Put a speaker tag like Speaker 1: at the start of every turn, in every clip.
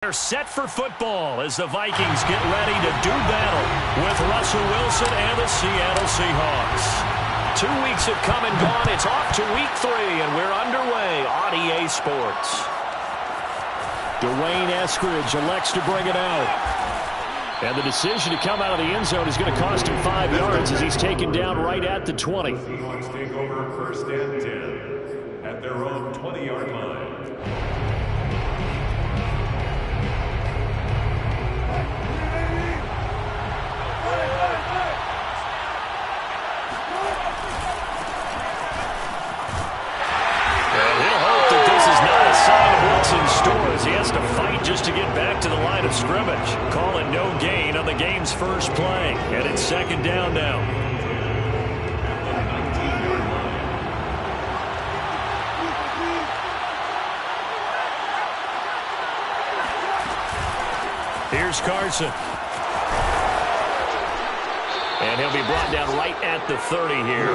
Speaker 1: They're set for football as the Vikings get ready to do battle with Russell Wilson and the Seattle Seahawks. 2 weeks have come and gone. It's off to week 3, and we're underway on EA Sports. Dwayne Eskridge elects to bring it out. And the decision to come out of the end zone is going to cost him 5 yards as he's taken down right at the 20.
Speaker 2: Seahawks take over 1st and 10 at their own 20-yard line.
Speaker 1: In stores, he has to fight just to get back to the line of scrimmage. Calling no gain on the game's first play, and it's 2nd down now. Here's Carson. And he'll be brought down right at the 30 here.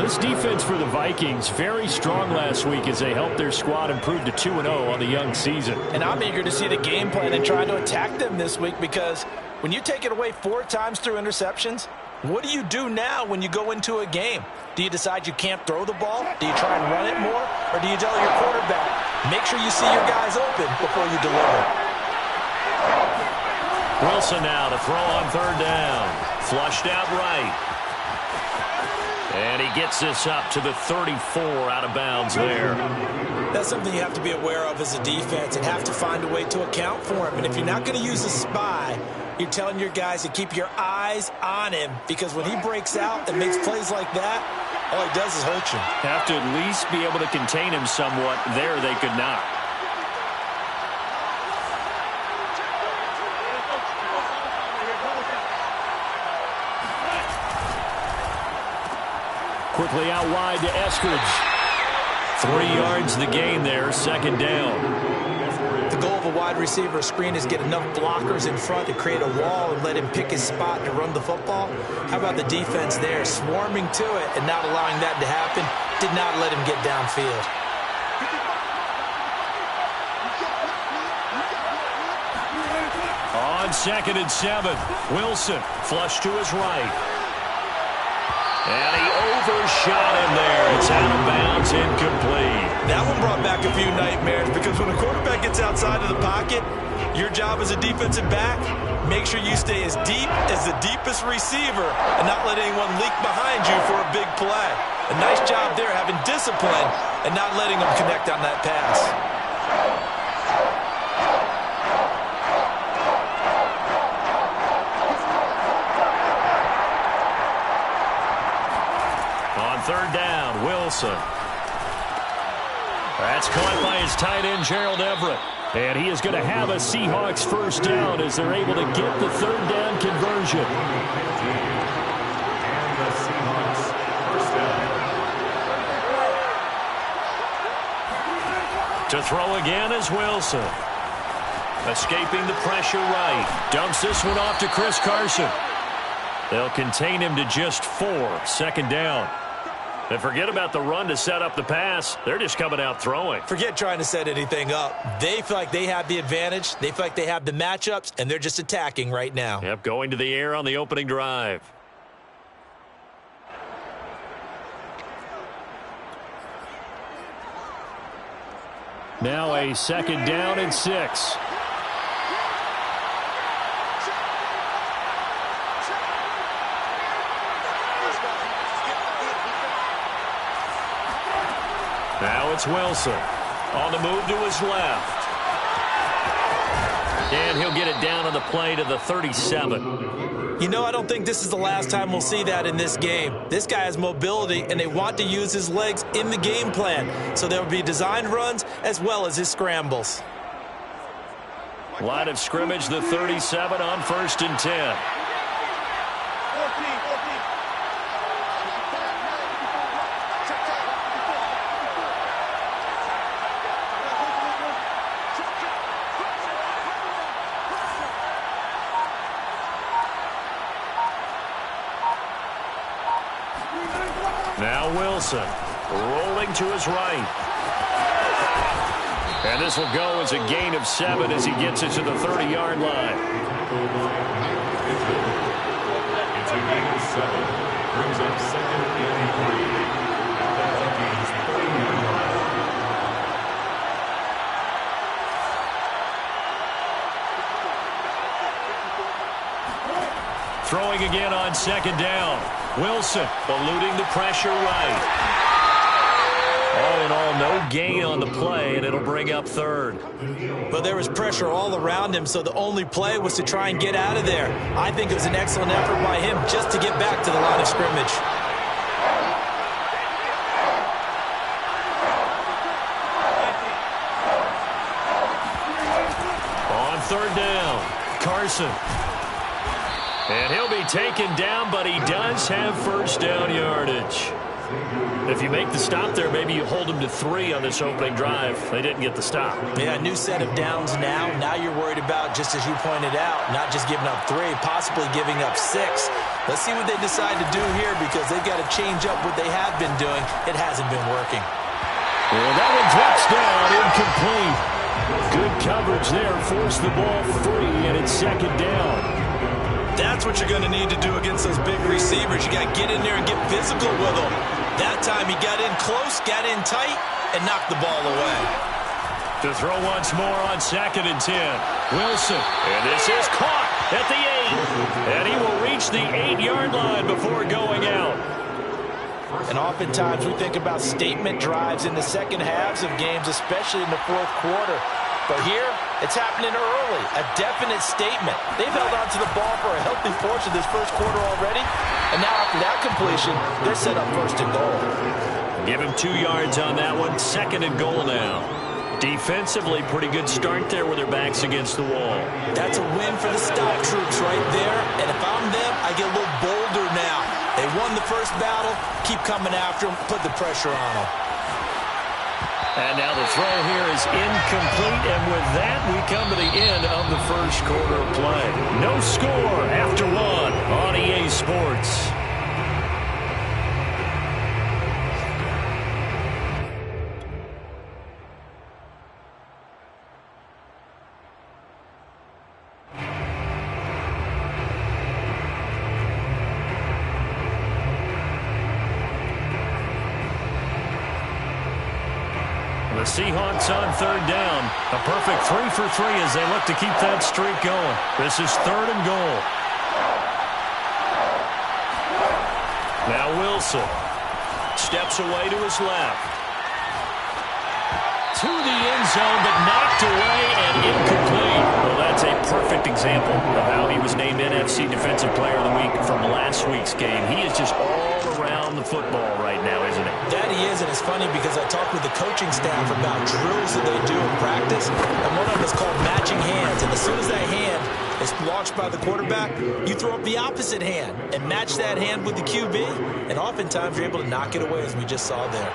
Speaker 1: This defense for the Vikings, very strong last week as they helped their squad improve to 2-0 on the young season.
Speaker 3: And I'm eager to see the game plan and try to attack them this week, because when you take it away 4 times through interceptions, what do you do now when you go into a game? Do you decide you can't throw the ball? Do you try and run it more? Or do you tell your quarterback, make sure you see your guys open before you deliver?
Speaker 1: Wilson now to throw on 3rd down. Flushed out right. And he gets this up to the 34 out of bounds there.
Speaker 3: That's something you have to be aware of as a defense and have to find a way to account for him. And if you're not going to use a spy, you're telling your guys to keep your eyes on him, because when he breaks out and makes plays like that, all he does is hurt you.
Speaker 1: Have to at least be able to contain him somewhat. There they could not. Quickly out wide to Eskridge. 3 yards the gain there, 2nd down.
Speaker 3: The goal of a wide receiver screen is get enough blockers in front to create a wall and let him pick his spot to run the football. How about the defense there, swarming to it and not allowing that to happen? Did not let him get downfield.
Speaker 1: On 2nd and 7, Wilson flush to his right. And he overshot him there. It's out of bounds, incomplete.
Speaker 3: That one brought back a few nightmares, because when a quarterback gets outside of the pocket, your job as a defensive back, make sure you stay as deep as the deepest receiver and not let anyone leak behind you for a big play. A nice job there, having discipline and not letting them connect on that pass.
Speaker 1: On 3rd down, Wilson. That's caught by his tight end, Gerald Everett. And he is going to have a Seahawks 1st down as they're able to get the 3rd down conversion.
Speaker 2: And the Seahawks 1st down.
Speaker 1: To throw again is Wilson. Escaping the pressure right. Dumps this one off to Chris Carson. They'll contain him to just 4, 2nd down. And forget about the run to set up the pass. They're just coming out throwing.
Speaker 3: Forget trying to set anything up. They feel like they have the advantage. They feel like they have the matchups, and they're just attacking right now.
Speaker 1: Yep, going to the air on the opening drive. Now a 2nd down and 6. Now it's Wilson on the move to his left. And he'll get it down on the play to the 37.
Speaker 3: You know, I don't think this is the last time we'll see that in this game. This guy has mobility, and they want to use his legs in the game plan. So there will be designed runs as well as his scrambles.
Speaker 1: Line of scrimmage, the 37 on 1st and 10. Now Wilson rolling to his right. And this will go as a gain of 7 as he gets it to the 30-yard line.
Speaker 2: It's a gain of 7. Brings up 2nd and 3. At the Vikings 30-yard line.
Speaker 1: Throwing again on 2nd down. Wilson eluding the pressure right. All in all, no gain on the play, and it'll bring up 3rd.
Speaker 3: But there was pressure all around him, so the only play was to try and get out of there. I think it was an excellent effort by him just to get back to the line of scrimmage.
Speaker 1: On 3rd down, Carson. And he'll be taken down, but he does have 1st down yardage. If you make the stop there, maybe you hold him to 3 on this opening drive. They didn't get the stop.
Speaker 3: Yeah, new set of downs now. Now you're worried about, just as you pointed out, not just giving up 3, possibly giving up 6. Let's see what they decide to do here because they've got to change up what they have been doing. It hasn't been working.
Speaker 1: Well, that one drops down, incomplete. Good coverage there. Forced the ball free, and it's 2nd down.
Speaker 3: That's what you're going to need to do against those big receivers. You got to get in there and get physical with them. That time he got in close, got in tight, and knocked the ball away.
Speaker 1: To throw once more on 2nd and 10. Wilson. And this is caught at the 8. And he will reach the 8-yard line before going out.
Speaker 3: And oftentimes we think about statement drives in the second halves of games, especially in the 4th quarter. But here, it's happening early, a definite statement. They've held on to the ball for a healthy portion of this 1st quarter already. And now after that completion, they're set up 1st and goal.
Speaker 1: Give him 2 yards on that one. 2nd and goal now. Defensively, pretty good start there with their backs against the wall.
Speaker 3: That's a win for the stop troops right there. And if I'm them, I get a little bolder now. They won the 1st battle. Keep coming after them. Put the pressure on them.
Speaker 1: And now the throw here is incomplete, and with that, we come to the end of the 1st quarter of play. No score after 1 on EA Sports. The Seahawks on 3rd down. A perfect 3 for 3 as they look to keep that streak going. This is 3rd and goal. Now Wilson steps away to his left. To the end zone, but knocked away and incomplete. Well, that's a perfect example of how he was named NFC Defensive Player of the Week from last week's game. He is just all around the football right now, isn't he?
Speaker 3: That he is, and it's funny because I talked with the coaching staff about drills that they do in practice, and one of them is called matching hands. And as soon as that hand is launched by the quarterback, you throw up the opposite hand and match that hand with the QB, and oftentimes you're able to knock it away, as we just saw there.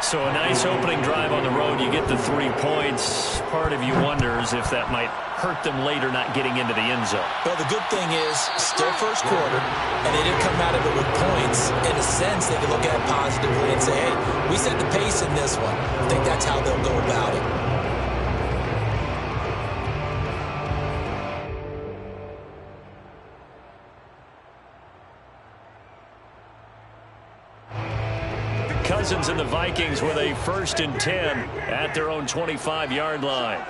Speaker 1: So a nice opening drive on the road. You get the 3 points. Part of you wonders if that might hurt them later not getting into the end zone.
Speaker 3: Well, the good thing is, still 1st quarter, and they didn't come out of it with points. In a sense, they can look at it positively and say, hey, we set the pace in this one. I think that's how they'll go about it.
Speaker 1: Cousins and the Vikings with a 1st and 10 at their own 25-yard line.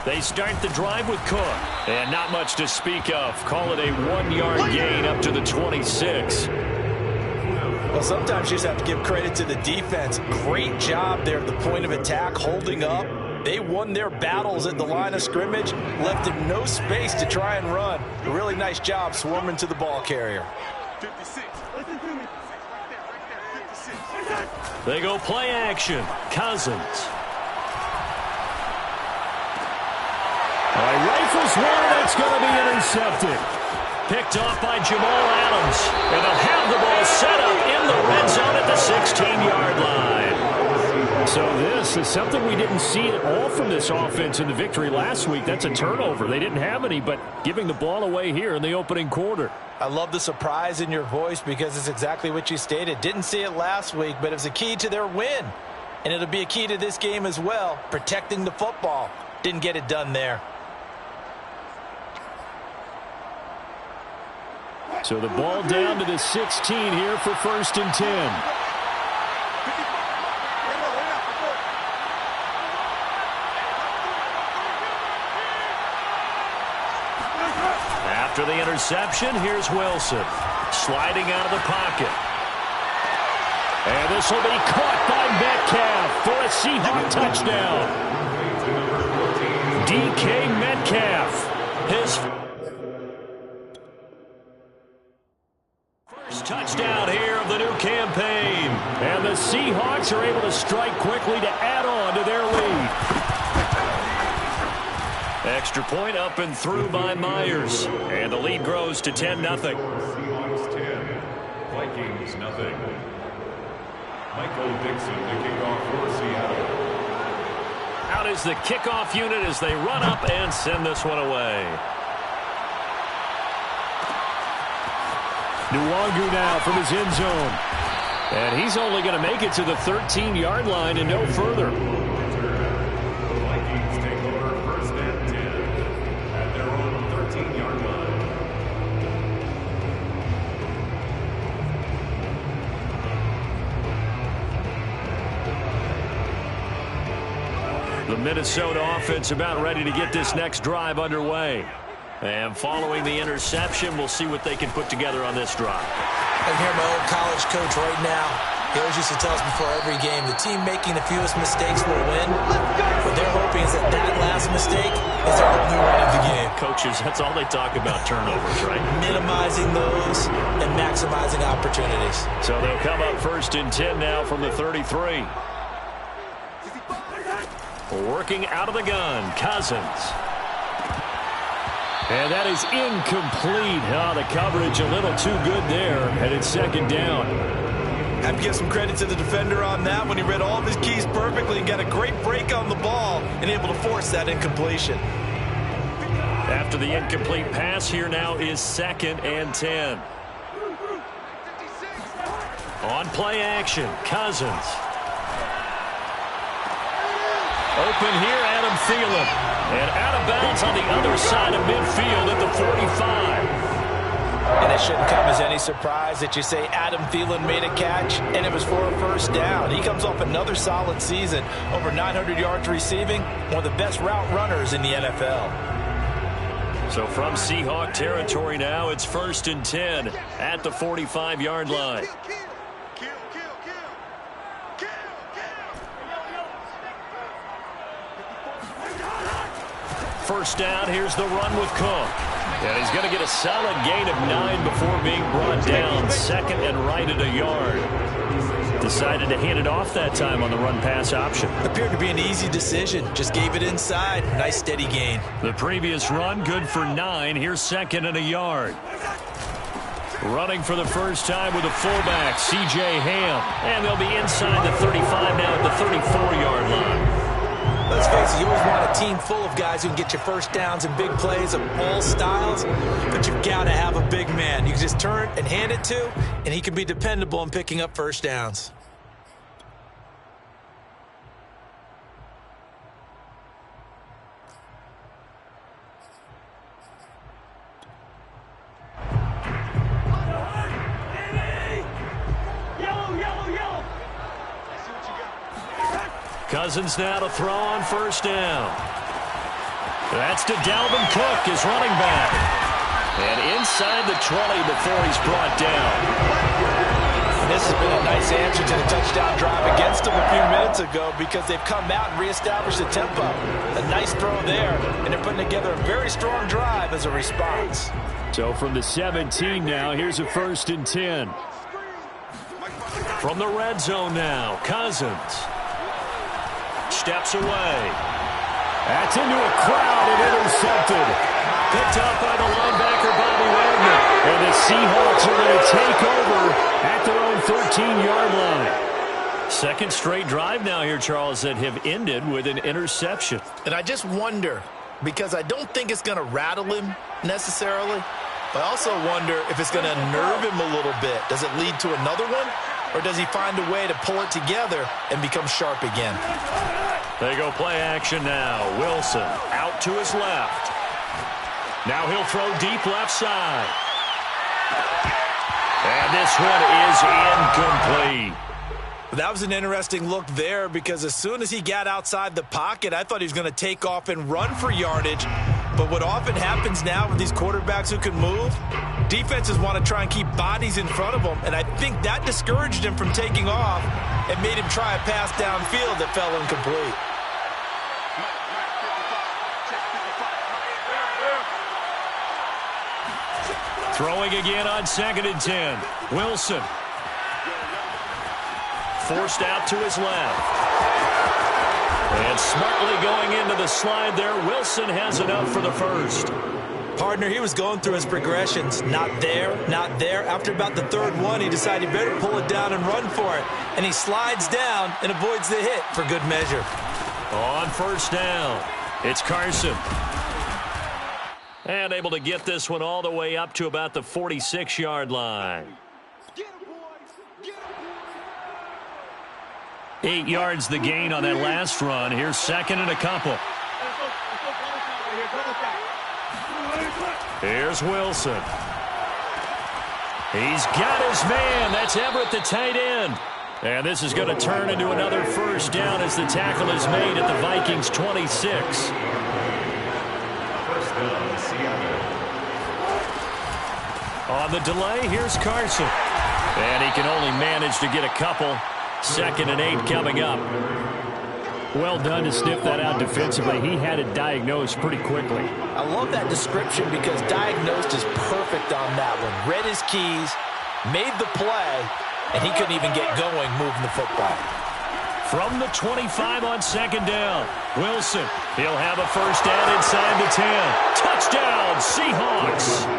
Speaker 1: They start the drive with Cook. And not much to speak of. Call it a 1-yard gain up to the 26.
Speaker 3: Well, sometimes you just have to give credit to the defense. Great job there at the point of attack, holding up. They won their battles at the line of scrimmage, left him no space to try and run. A really nice job swarming to the ball carrier.
Speaker 4: 56. Listen to me. Right there, 56.
Speaker 1: They go play action. Cousins. Rifles one. That's going to be intercepted. Picked off by Jamal Adams. And they'll have the ball set up in the red zone at the 16-yard line. So this is something we didn't see at all from this offense in the victory last week. That's a turnover. They didn't have any, but giving the ball away here in the opening quarter.
Speaker 3: I love the surprise in your voice because it's exactly what you stated. Didn't see it last week, but it was a key to their win. And it'll be a key to this game as well, protecting the football. Didn't get it done there.
Speaker 1: So the ball down to the 16 here for 1st and 10. After the interception, here's Wilson. Sliding out of the pocket. And this will be caught by Metcalf for a Seahawk touchdown. DK Metcalf. His first touchdown here of the new campaign. And the Seahawks are able to strike quickly to add on to their lead. Extra point up and through by Myers. And the lead grows to 10-0.
Speaker 2: Seahawks 10, Vikings nothing. Michael Dixon, the kickoff for Seattle.
Speaker 1: Out is the kickoff unit as they run up and send this one away. Nwangu now from his end zone. And he's only going to make it to the 13-yard line and no further.
Speaker 2: The Vikings take over 1st and 10 at their own 13-yard line.
Speaker 1: The Minnesota offense about ready to get this next drive underway. And following the interception, we'll see what they can put together on this drive.
Speaker 3: I hear my old college coach right now. He always used to tell us before every game, the team making the fewest mistakes will win. What they're hoping is that last mistake is their only run of the game.
Speaker 1: Coaches, that's all they talk about, turnovers, right?
Speaker 3: Minimizing those and maximizing opportunities.
Speaker 1: So they'll come up 1st and 10 now from the 33. Working out of the gun, Cousins. And that is incomplete. Oh, the coverage a little too good there, and it's 2nd down.
Speaker 3: I have to give some credit to the defender on that when he read all of his keys perfectly and got a great break on the ball and able to force that incompletion.
Speaker 1: After the incomplete pass, here now is 2nd and 10. On play action, Cousins. Open here, Adam Thielen. And out of bounds on the other side of midfield at the 45.
Speaker 3: And it shouldn't come as any surprise that you say Adam Thielen made a catch, and it was for a 1st down. He comes off another solid season, over 900 yards receiving, one of the best route runners in the NFL.
Speaker 1: So from Seahawk territory now, it's 1st and 10 at the 45-yard line. First down, here's the run with Cook. And he's going to get a solid gain of 9 before being brought down. 2nd and right at a yard. Decided to hand it off that time on the run-pass option.
Speaker 3: Appeared to be an easy decision. Just gave it inside. Nice steady gain.
Speaker 1: The previous run, good for 9. Here's 2nd and a yard. Running for the first time with a fullback, C.J. Ham. And they'll be inside the 35 now at the 34-yard line.
Speaker 3: Let's face it, you always want a team full of guys who can get you first downs and big plays of all styles, but you've got to have a big man. You can just turn and hand it to, and he can be dependable in picking up first downs.
Speaker 1: Cousins now to throw on first down. That's to Dalvin Cook, his running back. And inside the 20 before he's brought down.
Speaker 3: And this has been a nice answer to the touchdown drive against them a few minutes ago because they've come out and reestablished the tempo. A nice throw there, and they're putting together a very strong drive as a response.
Speaker 1: So from the 17 now, here's a 1st and 10. From the red zone now, Cousins. Steps away. That's into a crowd and intercepted. Picked up by the linebacker, Bobby Wagner. And the Seahawks are going to take over at their own 13-yard line. Second straight drive now here, Charles, that have ended with an interception.
Speaker 3: And I just wonder, because I don't think it's going to rattle him necessarily, but I also wonder if it's going to nerve him a little bit. Does it lead to another one, or does he find a way to pull it together and become sharp again?
Speaker 1: They go play action now. Wilson out to his left. Now he'll throw deep left side. And this one is incomplete.
Speaker 3: That was an interesting look there, because as soon as he got outside the pocket, I thought he was going to take off and run for yardage. But what often happens now with these quarterbacks who can move, defenses want to try and keep bodies in front of them, and I think that discouraged him from taking off and made him try a pass downfield that fell incomplete.
Speaker 1: Throwing again on 2nd and 10. Wilson. Forced out to his left. And smartly going into the slide there. Wilson has enough for the first.
Speaker 3: Partner, he was going through his progressions. Not there, not there. After about the third one, he decided he better pull it down and run for it. And he slides down and avoids the hit for good measure.
Speaker 1: On first down, it's Carson. And able to get this one all the way up to about the 46-yard line. 8 yards the gain on that last run. Here's 2nd and a couple. Here's Wilson. He's got his man. That's Everett, the tight end. And this is going to turn into another first down as the tackle is made at the Vikings' 26. On the delay, here's Carson. And he can only manage to get a couple. 2nd and 8 coming up. Well done to sniff that out defensively. He had it diagnosed pretty quickly.
Speaker 3: I love that description, because diagnosed is perfect on that one. Read his keys, made the play, and he couldn't even get going moving the football.
Speaker 1: From the 25 on 2nd down, Wilson. He'll have a first down inside the 10. Touchdown, Seahawks.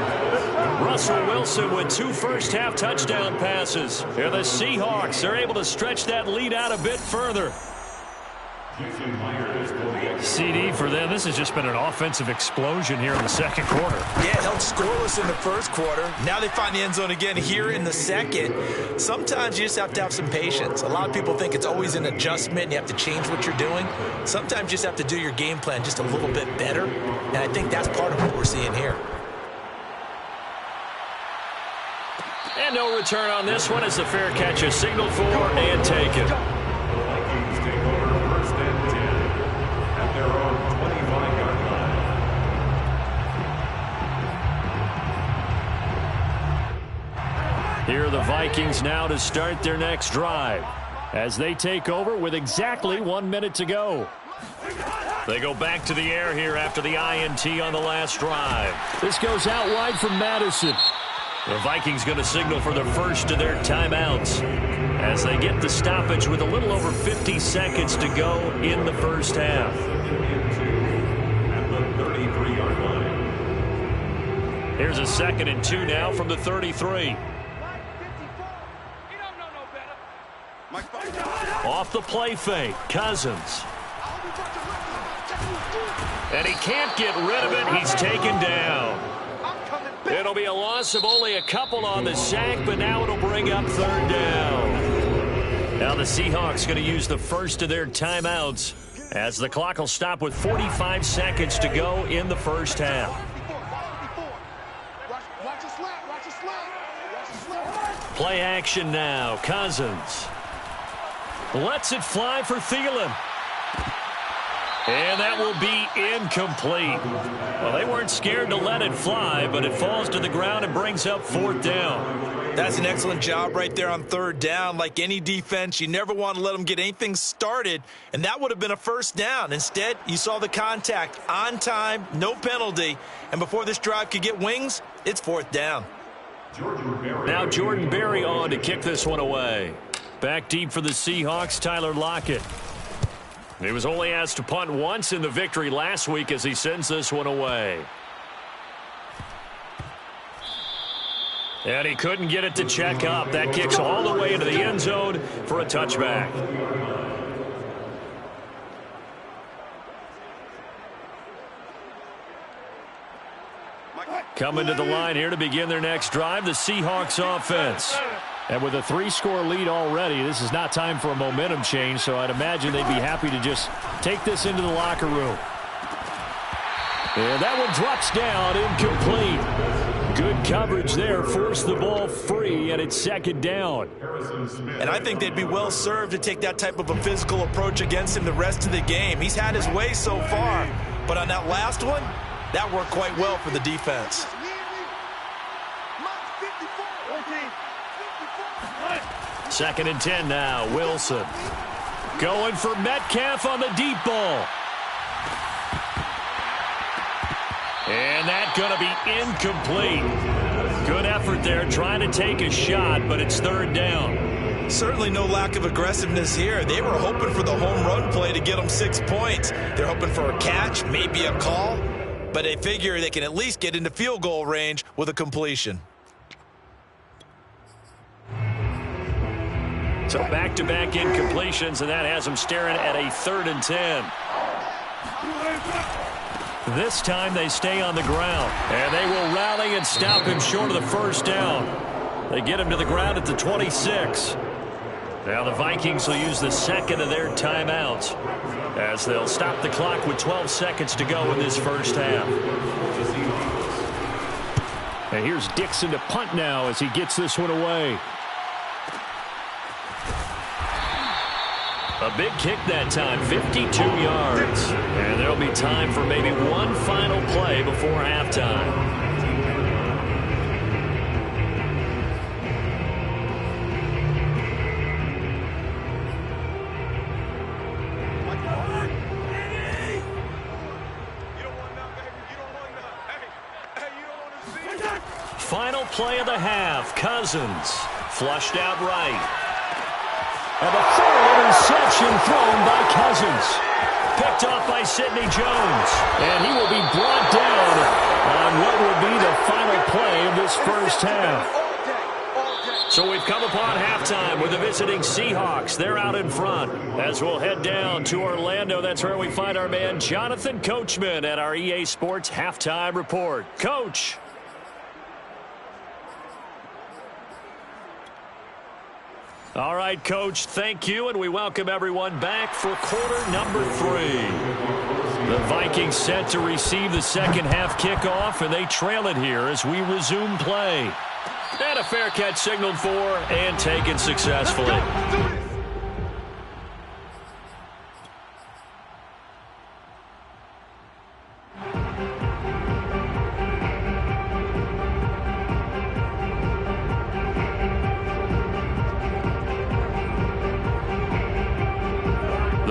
Speaker 1: Russell Wilson with 2 first-half touchdown passes. And the Seahawks are able to stretch that lead out a bit further. CD for them. This has just been an offensive explosion here in the second quarter.
Speaker 3: Yeah, held scoreless in the first quarter. Now they find the end zone again here in the second. Sometimes you just have to have some patience. A lot of people think it's always an adjustment and you have to change what you're doing. Sometimes you just have to do your game plan just a little bit better. And I think that's part of what we're seeing here.
Speaker 1: And no return on this one as the fair catch is signaled for and taken.
Speaker 2: Vikings take over 1st and 10 at their own 25-yard line.
Speaker 1: Here are the Vikings now to start their next drive as they take over with exactly 1 minute to go. They go back to the air here after the INT on the last drive. This goes out wide from Madison. The Vikings going to signal for the first of their timeouts as they get the stoppage with a little over 50 seconds to go in the first half.
Speaker 2: At the 33-yard line.
Speaker 1: Here's a 2nd and 2 now from the 33. Off the play fake, Cousins. And he can't get rid of it. He's taken down. It'll be a loss of only a couple on the sack, but now it'll bring up 3rd down. Now the Seahawks going to use the first of their timeouts as the clock will stop with 45 seconds to go in the first half. Play action now. Cousins lets it fly for Thielen. And that will be incomplete. Well, they weren't scared to let it fly, but it falls to the ground and brings up 4th down.
Speaker 3: That's an excellent job right there on 3rd down. Like any defense, you never want to let them get anything started, and that would have been a first down. Instead, you saw the contact on time, no penalty, and before this drive could get wings, it's 4th down.
Speaker 1: Now Jordan Berry on to kick this one away. Back deep for the Seahawks, Tyler Lockett. He was only asked to punt once in the victory last week as he sends this one away. And he couldn't get it to check up. That kicks all the way into the end zone for a touchback. Coming to the line here to begin their next drive, the Seahawks offense. And with a 3-score lead already, this is not time for a momentum change, so I'd imagine they'd be happy to just take this into the locker room. And that one drops down, incomplete. Good coverage there, forced the ball free, and it's second down.
Speaker 3: And I think they'd be well served to take that type of a physical approach against him the rest of the game. He's had his way so far, but on that last one, that worked quite well for the defense.
Speaker 1: Second and 10 now, Wilson. Going for Metcalf on the deep ball. And that's going to be incomplete. Good effort there, trying to take a shot, but it's third down.
Speaker 3: Certainly no lack of aggressiveness here. They were hoping for the home run play to get them 6 points. They're hoping for a catch, maybe a call, but they figure they can at least get into field goal range with a completion.
Speaker 1: So back-to-back incompletions, and that has them staring at a 3rd and 10. This time they stay on the ground, and they will rally and stop him short of the first down. They get him to the ground at the 26. Now the Vikings will use the second of their timeouts as they'll stop the clock with 12 seconds to go in this first half. And here's Dixon to punt now as he gets this one away. A big kick that time, 52 yards. And there'll be time for maybe one final play before halftime. Final play of the half, Cousins. Flushed out right. And the third interception thrown by Cousins. Picked off by Sidney Jones. And he will be brought down on what will be the final play of this first half. So we've come upon halftime with the visiting Seahawks. They're out in front. As we'll head down to Orlando, that's where we find our man Jonathan Coachman at our EA Sports Halftime Report. Coach. All right, Coach, thank you, and we welcome everyone back for quarter number 3. The Vikings set to receive the second half kickoff, and they trail it here as we resume play. And a fair catch signaled for and taken successfully.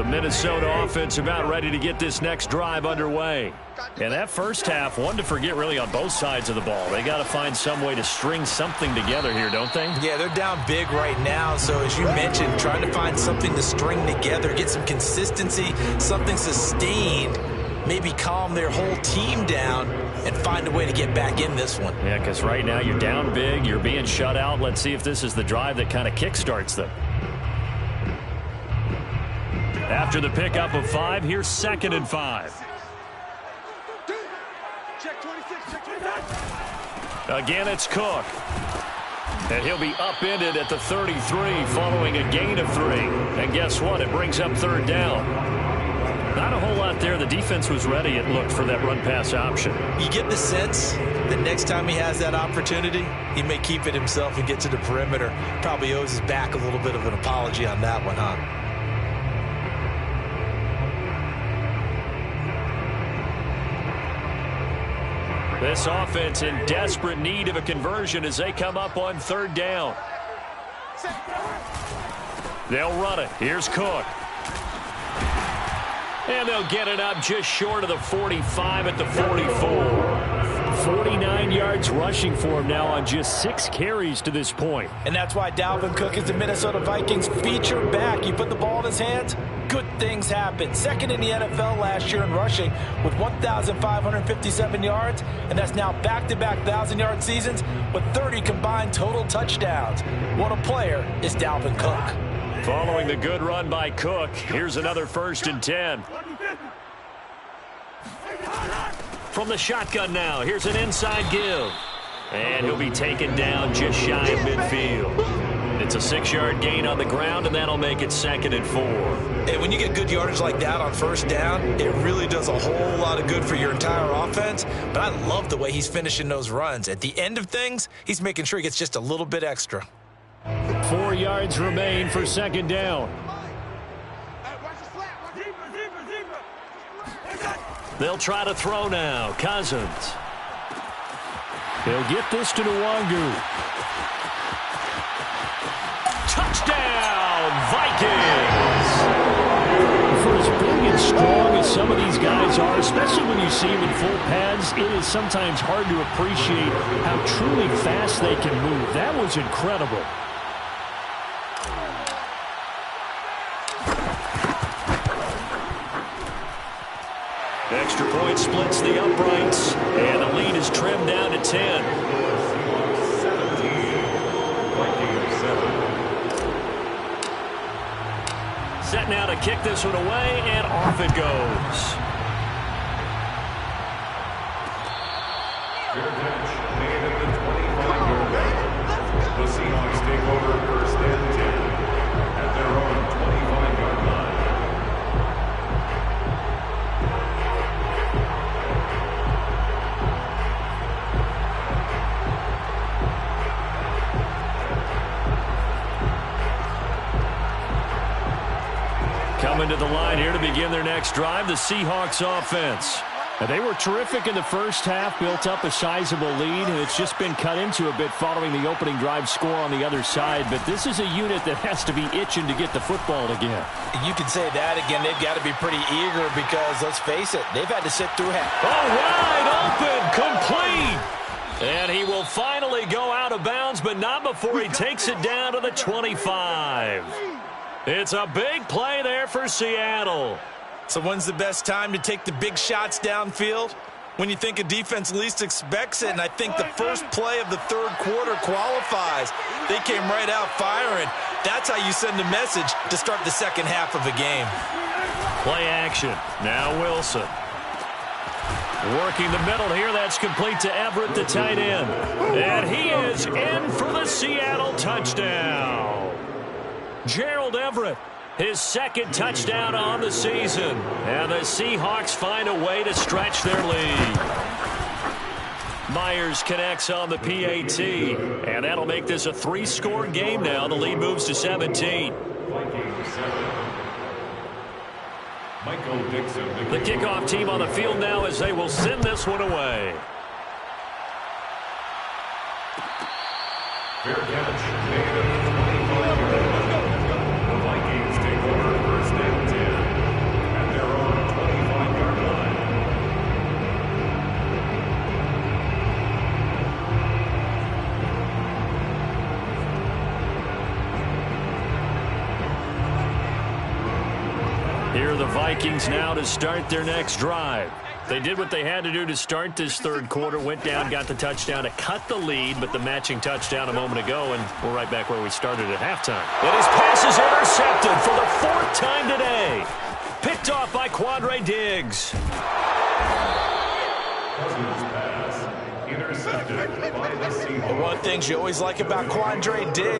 Speaker 1: Minnesota offense about ready to get this next drive underway. And that first half, one to forget really on both sides of the ball. They got to find some way to string something together here, don't they?
Speaker 3: Yeah, they're down big right now. So as you mentioned, trying to find something to string together, get some consistency, something sustained, maybe calm their whole team down and find a way to get back in this one.
Speaker 1: Yeah, because right now you're down big, you're being shut out. Let's see if this is the drive that kind of kickstarts them. After the pickup of 5, here's 2nd and 5. Again, it's Cook. And he'll be upended at the 33 following a gain of 3. And guess what? It brings up 3rd down. Not a whole lot there. The defense was ready, it looked, for that run-pass option.
Speaker 3: You get the sense that next time he has that opportunity, he may keep it himself and get to the perimeter. Probably owes his back a little bit of an apology on that one, huh?
Speaker 1: This offense in desperate need of a conversion as they come up on 3rd down. They'll run it. Here's Cook. And they'll get it up just short of the 45 at the 44. 49 yards rushing for him now on just 6 carries to this point.
Speaker 3: And that's why Dalvin Cook is the Minnesota Vikings feature back. You put the ball in his hands,
Speaker 5: good things happen. Second in the NFL last year in rushing with 1,557 yards, and that's now back-to-back 1,000-yard seasons with 30 combined total touchdowns. What a player is Dalvin Cook.
Speaker 1: Following the good run by Cook, here's another 1st and 10. From the shotgun now, here's an inside give. And he'll be taken down just shy of midfield. It's a 6-yard gain on the ground, and that'll make it 2nd and 4.
Speaker 3: And when you get good yardage like that on 1st down, it really does a whole lot of good for your entire offense. But I love the way he's finishing those runs. At the end of things, he's making sure he gets just a little bit extra.
Speaker 1: 4 yards remain for 2nd down. They'll try to throw now. Cousins. He'll get this to Nwangu. Touchdown, Vikings! For as big and strong as some of these guys are, especially when you see them in full pads, it is sometimes hard to appreciate how truly fast they can move. That was incredible. Extra point splits the uprights, and the lead is trimmed down to 10.
Speaker 2: 17, Vikings 7.
Speaker 1: Set now to kick this one away, and off it goes.
Speaker 2: Fair catch made at the 25-yard line. The Seahawks take over 1st and 10 at their own 25-yard line.
Speaker 1: Coming to the line here to begin their next drive, the Seahawks offense. And they were terrific in the first half, built up a sizable lead, and it's just been cut into a bit following the opening drive score on the other side. But this is a unit that has to be itching to get the football again.
Speaker 5: You can say that again. They've got to be pretty eager because, let's face it, they've had to sit through half.
Speaker 1: Oh, wide open, complete. And he will finally go out of bounds, but not before he takes it down to the 25. It's a big play there for Seattle.
Speaker 3: So when's the best time to take the big shots downfield? When you think a defense least expects it, and I think the first play of the 3rd quarter qualifies. They came right out firing. That's how you send a message to start the 2nd half of a game.
Speaker 1: Play action. Now Wilson. Working the middle here. That's complete to Everett, the tight end. And he is in for the Seattle touchdown. Gerald Everett, his 2nd touchdown on the season. And the Seahawks find a way to stretch their lead. Myers connects on the PAT. And that'll make this a 3-score game now. The lead moves to 17.
Speaker 2: Vikings 7. Michael Dixon.
Speaker 1: The kickoff team on the field now as they will send this one away.
Speaker 2: Fair catch made at the 25-yard line. The Vikings take over 1st and 10 at their own 25-yard line.
Speaker 1: Here are the Vikings now to start their next drive. They did what they had to do to start this 3rd quarter, went down, got the touchdown to cut the lead, but the matching touchdown a moment ago, and we're right back where we started at halftime. And his pass is intercepted for the 4th time today. Picked off by Quandre Diggs.
Speaker 2: Cousins pass intercepted by the Seahawks.
Speaker 5: One of the things you always like about Quandre Diggs.